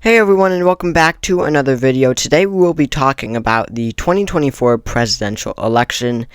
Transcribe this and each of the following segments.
Hey everyone, and welcome back to another video. Today we will be talking about the 2024 presidential election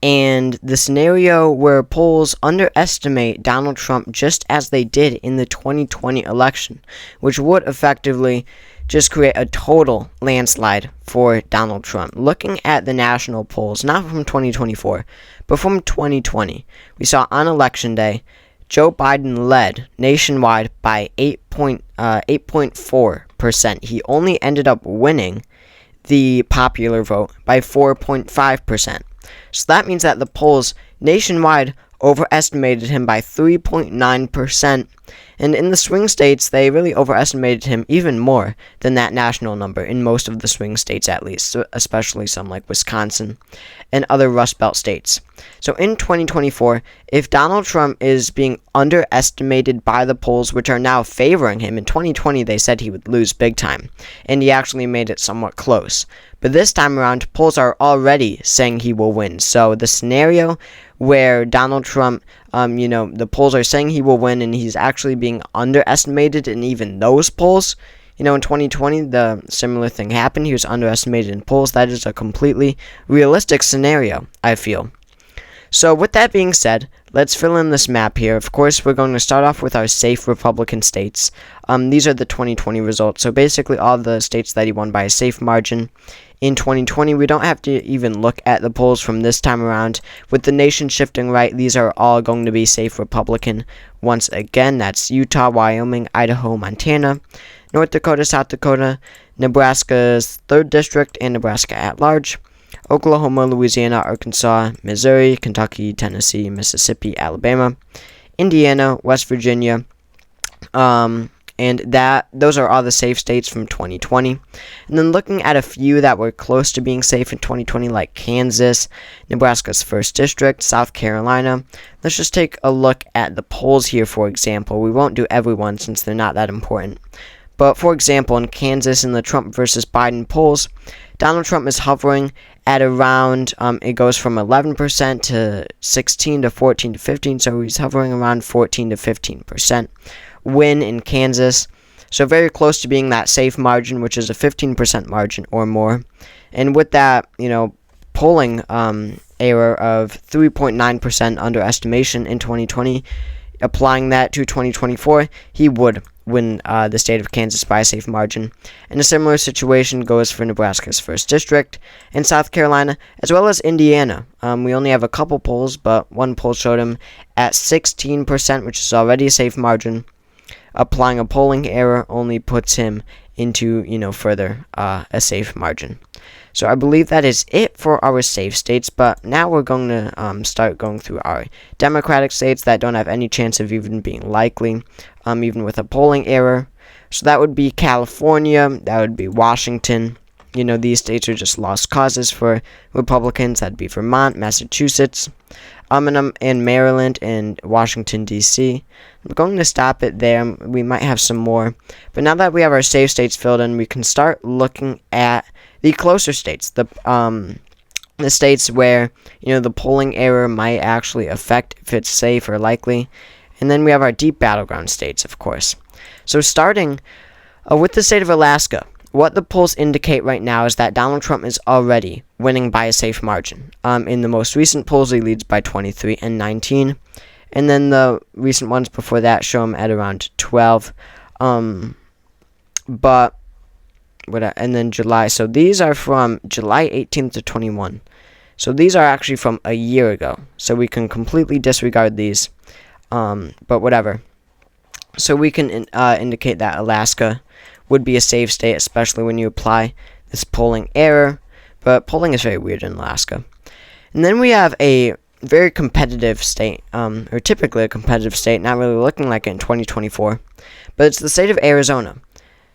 and the scenario where polls underestimate Donald Trump just as they did in the 2020 election, which would effectively just create a total landslide for Donald Trump. Looking at the national polls, not from 2024, but from 2020, we saw on election day, Joe Biden led nationwide by 8.4%. He only ended up winning the popular vote by 4.5%. So that means that the polls nationwide overestimated him by 3.9%. And in the swing states, they really overestimated him even more than that national number, in most of the swing states at least, especially some like Wisconsin and other Rust Belt states. So in 2024, if Donald Trump is being underestimated by the polls, which are now favoring him, in 2020 they said he would lose big time, and he actually made it somewhat close. But this time around, polls are already saying he will win. So the scenario where Donald Trump, the polls are saying he will win and he's actually being underestimated in even those polls. In 2020, the similar thing happened. He was underestimated in polls. That is a completely realistic scenario, I feel. So with that being said, let's fill in this map here. Of course, we're going to start off with our safe Republican states. These are the 2020 results. So basically all the states that he won by a safe margin. In 2020, we don't have to even look at the polls from this time around. With the nation shifting right, these are all going to be safe Republican. Once again, that's Utah, Wyoming, Idaho, Montana, North Dakota, South Dakota, Nebraska's 3rd District, and Nebraska at large, Oklahoma, Louisiana, Arkansas, Missouri, Kentucky, Tennessee, Mississippi, Alabama, Indiana, West Virginia, and those are all the safe states from 2020. And then looking at a few that were close to being safe in 2020, like Kansas, Nebraska's 1st District, South Carolina. Let's just take a look at the polls here, for example. We won't do everyone since they're not that important. But for example, in Kansas, in the Trump versus Biden polls, Donald Trump is hovering at around, it goes from 11% to 16 to 14 to 15, so he's hovering around 14 to 15% win in Kansas. So very close to being that safe margin, which is a 15% margin or more. And with that, polling error of 3.9% underestimation in 2020, applying that to 2024, he would win the state of Kansas by a safe margin. And a similar situation goes for Nebraska's 1st District and South Carolina, as well as Indiana. We only have a couple polls, but one poll showed him at 16%, which is already a safe margin. Applying a polling error only puts him into, further a safe margin. So I believe that is it for our safe states, but now we're going to start going through our Democratic states that don't have any chance of even being likely, even with a polling error. So that would be California, that would be Washington. These states are just lost causes for Republicans. That'd be Vermont, Massachusetts, and Maryland, and Washington, D.C. I'm going to stop it there. We might have some more. But now that we have our safe states filled in, we can start looking at the closer states, the states where, the polling error might actually affect if it's safe or likely. And then we have our deep battleground states, of course. So starting with the state of Alaska, what the polls indicate right now is that Donald Trump is already winning by a safe margin. In the most recent polls, he leads by 23 and 19. And then the recent ones before that show him at around 12. And then July. So these are from July 18th to 21. So these are actually from a year ago. So we can completely disregard these. But whatever. So we can indicate that Alaska would be a safe state, especially when you apply this polling error. But polling is very weird in Alaska. And then we have a very competitive state, or typically a competitive state, not really looking like it in 2024. But it's the state of Arizona.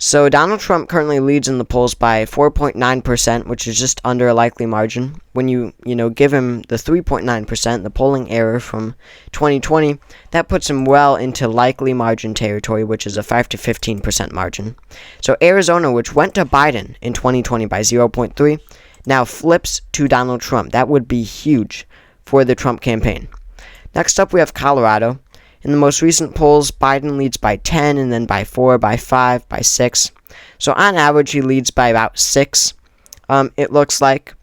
So Donald Trump currently leads in the polls by 4.9%, which is just under a likely margin. When you give him the 3.9%, the polling error from 2020, that puts him well into likely margin territory, which is a 5 to 15% margin. So Arizona, which went to Biden in 2020 by 0.3, now flips to Donald Trump. That would be huge for the Trump campaign. Next up, we have Colorado. In the most recent polls, Biden leads by 10, and then by 4, by 5, by 6. So on average, he leads by about 6, it looks like.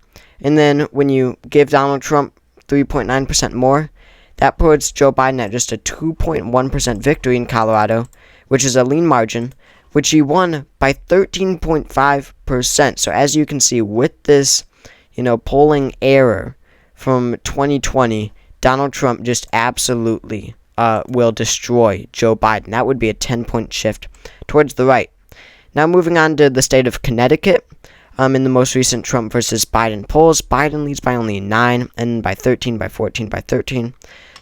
And then when you give Donald Trump 3.9% more, that puts Joe Biden at just a 2.1% victory in Colorado, which is a lean margin, which he won by 13.5%. So as you can see, with this, polling error from 2020, Donald Trump just absolutely will destroy Joe Biden. That would be a 10-point shift towards the right. Now moving on to the state of Connecticut. In the most recent Trump versus Biden polls, Biden leads by only 9, and by 13, by 14, by 13.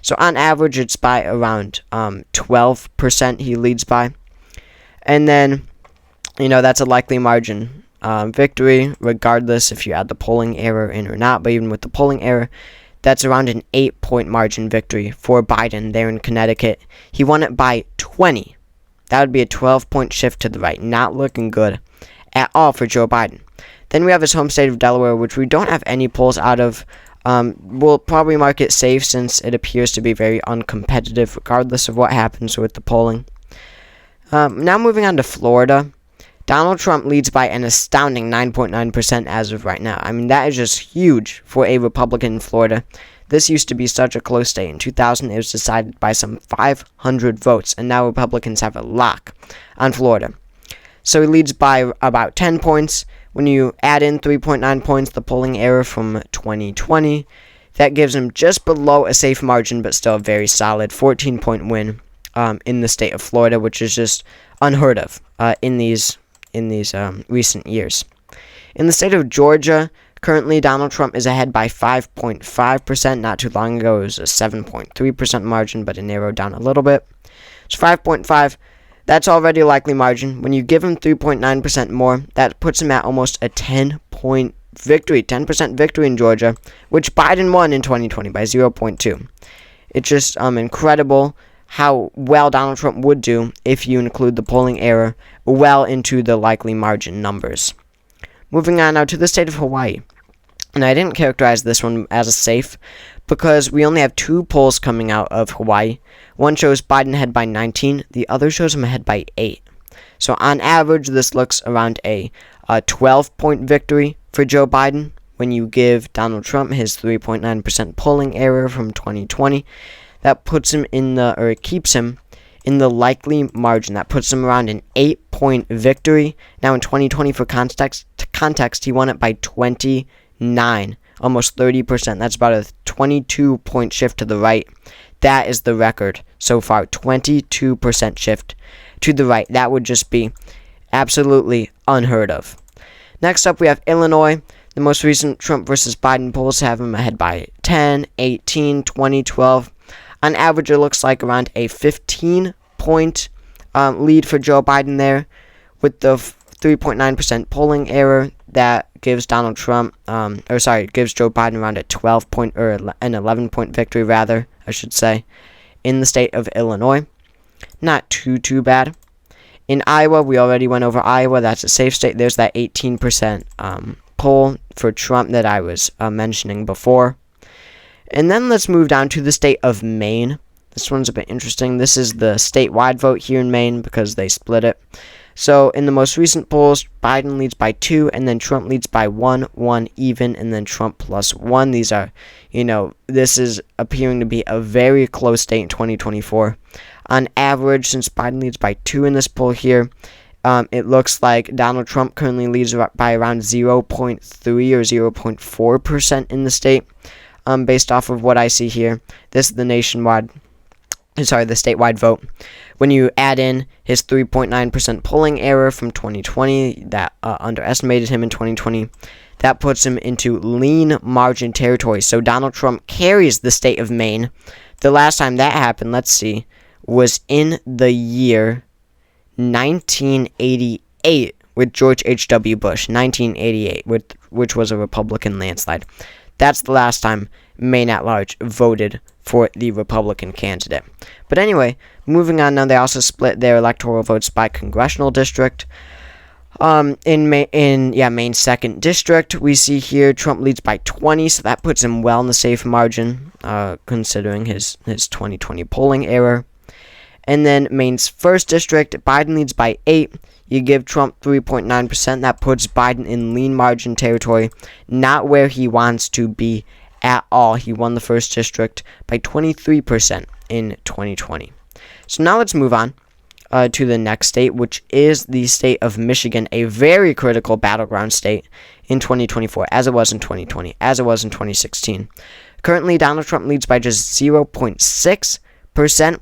So on average, it's by around 12% he leads by. And then, that's a likely margin victory, regardless if you add the polling error in or not. But even with the polling error, that's around an 8-point margin victory for Biden there in Connecticut. He won it by 20. That would be a 12-point shift to the right. Not looking good at all for Joe Biden. Then we have his home state of Delaware, which we don't have any polls out of. We'll probably mark it safe since it appears to be very uncompetitive regardless of what happens with the polling. Now moving on to Florida. Donald Trump leads by an astounding 9.9% as of right now. I mean, that is just huge for a Republican in Florida. This used to be such a close state. In 2000, it was decided by some 500 votes, and now Republicans have a lock on Florida. So he leads by about 10 points. When you add in 3.9 points, the polling error from 2020, that gives him just below a safe margin, but still a very solid 14-point win in the state of Florida, which is just unheard of in these recent years. In the state of Georgia, currently Donald Trump is ahead by 5.5%. Not too long ago, it was a 7.3% margin, but it narrowed down a little bit. So 5.5. That's already a likely margin. When you give him 3.9% more, that puts him at almost a 10-point victory, 10% victory in Georgia, which Biden won in 2020 by 0.2. It's just incredible how well Donald Trump would do if you include the polling error well into the likely margin numbers. Moving on now to the state of Hawaii. And I didn't characterize this one as a safe because we only have 2 polls coming out of Hawaii. One shows Biden ahead by 19. The other shows him ahead by 8. So on average, this looks around a 12-point victory for Joe Biden when you give Donald Trump his 3.9% polling error from 2020. That puts him keeps him in the likely margin. That puts him around an 8-point victory. Now in 2020, for context, he won it by 29. Almost 30%. That's about a 22-point shift to the right. That is the record so far. 22% shift to the right. That would just be absolutely unheard of. Next up, we have Illinois. The most recent Trump versus Biden polls have him ahead by 10, 18, 20, 12. On average, it looks like around a 15-point lead for Joe Biden there, with the 3.9% polling error. That gives Joe Biden around a 12-point or an 11-point victory, rather, I should say, in the state of Illinois. Not too bad. In Iowa, we already went over Iowa. That's a safe state. There's that 18% poll for Trump that I was mentioning before. And then let's move down to the state of Maine. This one's a bit interesting. This is the statewide vote here in Maine because they split it. So in the most recent polls, Biden leads by 2, and then Trump leads by 1 even, and then Trump plus 1. These are, this is appearing to be a very close state in 2024. On average, since Biden leads by 2 in this poll here, it looks like Donald Trump currently leads by around 0.3 or 0.4% in the state, based off of what I see here. This is the statewide vote. When you add in his 3.9% polling error from 2020 that underestimated him in 2020, that puts him into lean margin territory. So Donald Trump carries the state of Maine. The last time that happened, let's see, was in the year 1988 with George H.W. Bush. 1988, which was a Republican landslide. That's the last time Maine at large voted for the Republican candidate. But anyway, moving on now, they also split their electoral votes by congressional district. In Maine's 2nd district, we see here Trump leads by 20, so that puts him well in the safe margin, considering his 2020 polling error. And then Maine's 1st district, Biden leads by 8. You give Trump 3.9%. That puts Biden in lean margin territory, not where he wants to be at all. He won the 1st district by 23% in 2020. So now let's move on to the next state, which is the state of Michigan, a very critical battleground state in 2024, as it was in 2020, as it was in 2016. Currently, Donald Trump leads by just 0.6%.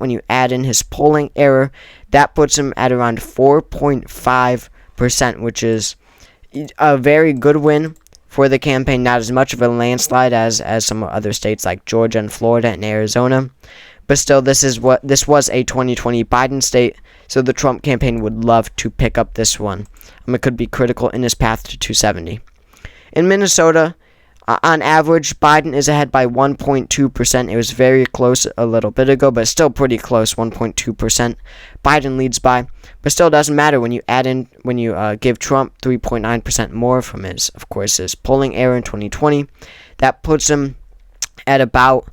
When you add in his polling error, that puts him at around 4.5%, which is a very good win for the campaign. Not as much of a landslide as some other states like Georgia and Florida and Arizona. But still, this was a 2020 Biden state, so the Trump campaign would love to pick up this one. It could be critical in his path to 270. In Minnesota, on average, Biden is ahead by 1.2%. It was very close a little bit ago, but still pretty close, 1.2%. Biden leads by, but still doesn't matter when you give Trump 3.9% more from his polling error in 2020. That puts him at about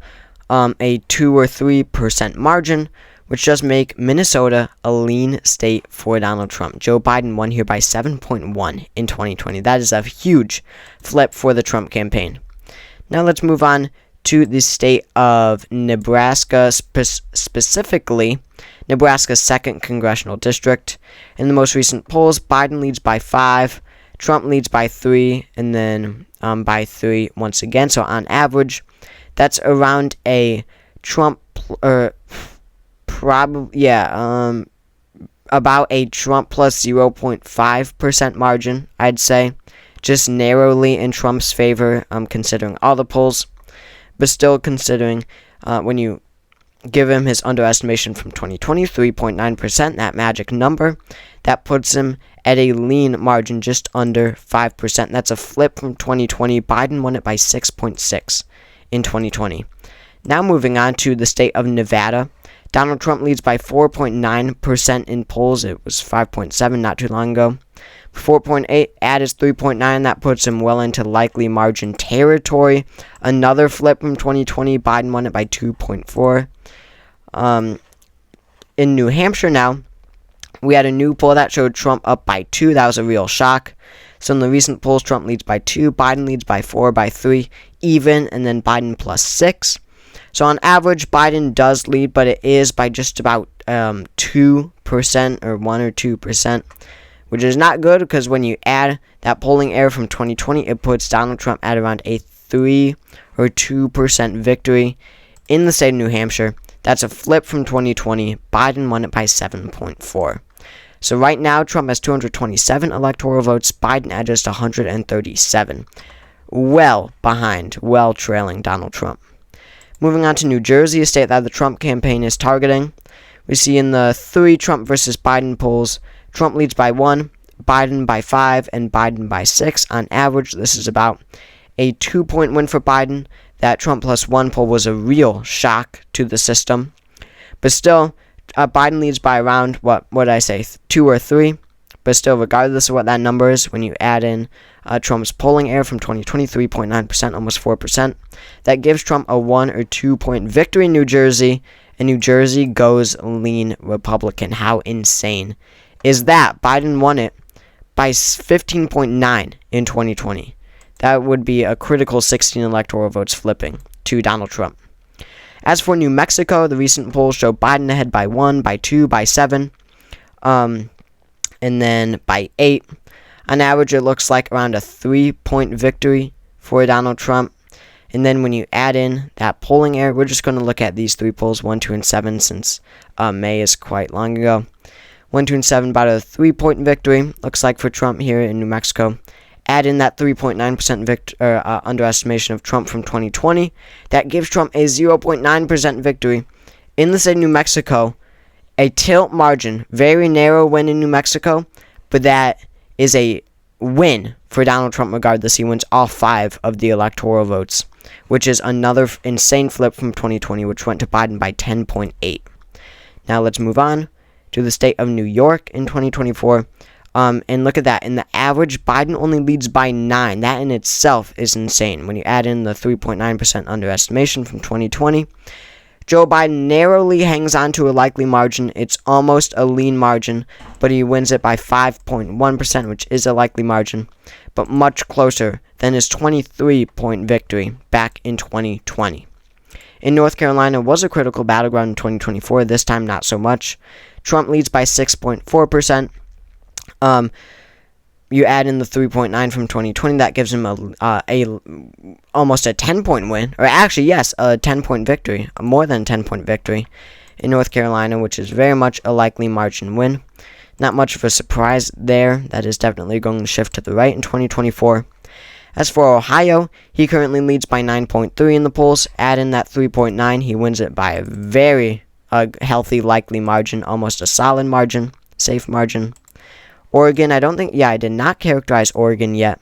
a 2 or 3% margin, which does make Minnesota a lean state for Donald Trump. Joe Biden won here by 7.1 in 2020. That is a huge flip for the Trump campaign. Now let's move on to the state of Nebraska, specifically Nebraska's 2nd congressional district. In the most recent polls, Biden leads by 5, Trump leads by 3, and then by 3 once again. So on average, that's around a Trump, about a Trump plus 0.5% margin, I'd say. Just narrowly in Trump's favor, considering all the polls. But still considering when you give him his underestimation from 2020, 3.9%, that magic number, that puts him at a lean margin just under 5%. That's a flip from 2020. Biden won it by 6.6 in 2020. Now moving on to the state of Nevada. Donald Trump leads by 4.9% in polls. It was 5.7 not too long ago. 4.8, add his 3.9, that puts him well into likely margin territory. Another flip from 2020, Biden won it by 2.4. In New Hampshire now, we had a new poll that showed Trump up by 2. That was a real shock. So in the recent polls, Trump leads by 2, Biden leads by 4, by 3, even, and then Biden plus 6. So on average, Biden does lead, but it is by just about 2% or 1 or 2%, which is not good because when you add that polling error from 2020, it puts Donald Trump at around a 3 or 2% victory in the state of New Hampshire. That's a flip from 2020. Biden won it by 7.4. So right now, Trump has 227 electoral votes. Biden at just 137. Well trailing Donald Trump. Moving on to New Jersey, a state that the Trump campaign is targeting. We see in the 3 Trump versus Biden polls, Trump leads by 1, Biden by 5, and Biden by 6. On average, this is about a 2-point win for Biden. That Trump plus 1 poll was a real shock to the system. But still, Biden leads by around, 2 or 3. But still, regardless of what that number is, when you add in Trump's polling error from 2020, 3.9%, almost 4%, that gives Trump a 1 or 2 point victory in New Jersey, and New Jersey goes lean Republican. How insane is that? Biden won it by 15.9 in 2020. That would be a critical 16 electoral votes flipping to Donald Trump. As for New Mexico, the recent polls show Biden ahead by 1, by 2, by 7, and then by 8. On average, it looks like around a 3-point victory for Donald Trump. And then when you add in that polling error, we're just going to look at these 3 polls, 1, 2, and 7, since May is quite long ago. 1, 2, and 7, about a 3-point victory, looks like for Trump here in New Mexico. Add in that 3.9% underestimation of Trump from 2020. That gives Trump a 0.9% victory in the state of New Mexico. A tilt margin, very narrow win in New Mexico, but that is a win for Donald Trump regardless. He wins all 5 of the electoral votes, which is another insane flip from 2020, which went to Biden by 10.8. Now let's move on to the state of New York in 2024. And look at that. In the average, Biden only leads by 9. That in itself is insane. When you add in the 3.9% underestimation from 2020, Joe Biden narrowly hangs on to a likely margin. It's almost a lean margin, but he wins it by 5.1%, which is a likely margin, but much closer than his 23-point victory back in 2020. In North Carolina was a critical battleground in 2024. This time, not so much. Trump leads by 6.4%. You add in the 3.9 from 2020, that gives him almost a 10-point win, or actually, yes, a 10-point victory, more than a 10-point victory in North Carolina, which is very much a likely margin win. Not much of a surprise there. That is definitely going to shift to the right in 2024. As for Ohio, he currently leads by 9.3 in the polls. Add in that 3.9, he wins it by a very healthy, likely margin, almost a solid margin, safe margin. Oregon, I did not characterize Oregon yet.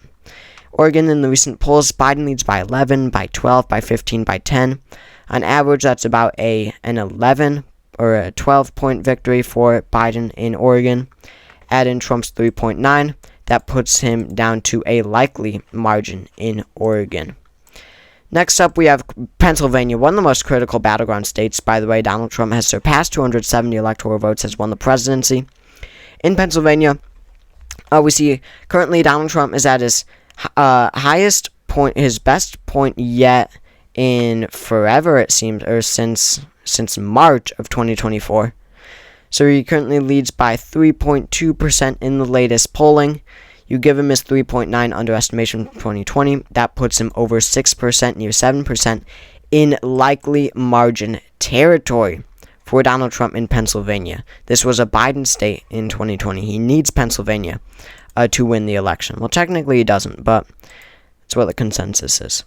Oregon in the recent polls, Biden leads by 11, by 12, by 15, by 10. On average, that's about an 11 or a 12-point victory for Biden in Oregon. Add in Trump's 3.9, that puts him down to a likely margin in Oregon. Next up, we have Pennsylvania, one of the most critical battleground states. By the way, Donald Trump has surpassed 270 electoral votes, has won the presidency. In Pennsylvania, we see currently Donald Trump is at his highest point, his best point yet in forever, it seems, or since March of 2024. So he currently leads by 3.2% in the latest polling. You give him his 3.9 underestimation from 2020. That puts him over 6%, near 7% in likely margin territory for Donald Trump in Pennsylvania. This was a Biden state in 2020. He needs Pennsylvania to win the election. Well, technically he doesn't, but that's what the consensus is.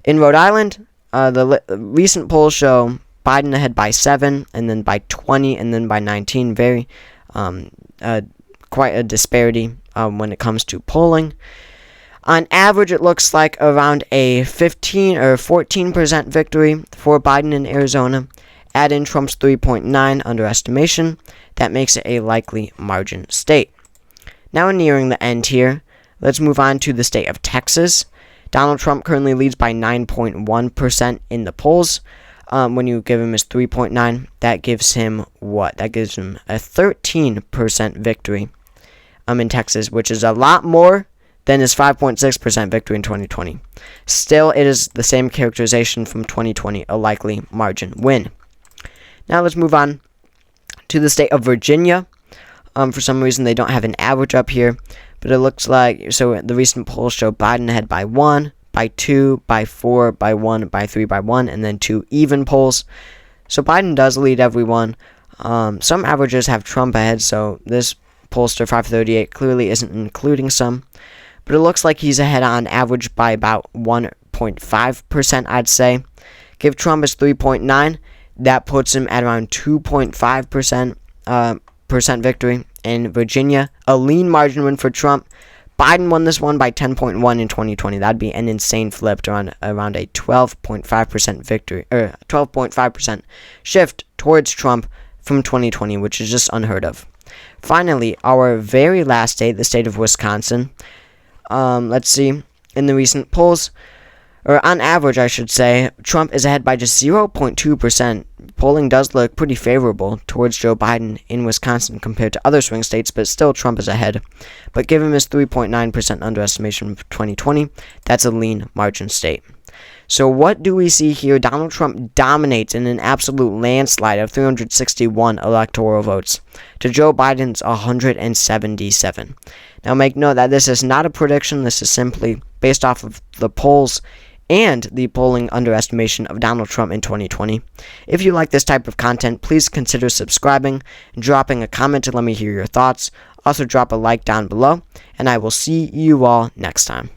In Rhode Island, the recent polls show Biden ahead by 7, and then by 20, and then by 19. Very, quite a disparity when it comes to polling. On average, it looks like around a 15 or 14% victory for Biden in Arizona. Add in Trump's 3.9 underestimation. That makes it a likely margin state. Now we're nearing the end here. Let's move on to the state of Texas. Donald Trump currently leads by 9.1% in the polls. When you give him his 3.9, that gives him what? That gives him a 13% victory in Texas, which is a lot more than his 5.6% victory in 2020. Still, it is the same characterization from 2020, a likely margin win. Now let's move on to the state of Virginia. For some reason, they don't have an average up here, but it looks like, so the recent polls show Biden ahead by 1, by 2, by 4, by 1, by 3, by 1, and then 2 even polls. So Biden does lead everyone. Some averages have Trump ahead, so this pollster 538 clearly isn't including some. But it looks like he's ahead on average by about 1.5%, I'd say. Give Trump his 3.9. That puts him at around 2.5% victory in Virginia. A lean margin win for Trump. Biden won this one by 10.1 in 2020. That'd be an insane flip to around a 12.5% victory, or 12.5% shift towards Trump from 2020, which is just unheard of. Finally, our very last state, the state of Wisconsin. Let's see. In the recent polls, or on average, I should say, Trump is ahead by just 0.2%. Polling does look pretty favorable towards Joe Biden in Wisconsin compared to other swing states, but still Trump is ahead. But give him his 3.9% underestimation for 2020. That's a lean margin state. So what do we see here? Donald Trump dominates in an absolute landslide of 361 electoral votes to Joe Biden's 177. Now make note that this is not a prediction. This is simply based off of the polls and the polling underestimation of Donald Trump in 2020. If you like this type of content, please consider subscribing and dropping a comment to let me hear your thoughts. Also drop a like down below, and I will see you all next time.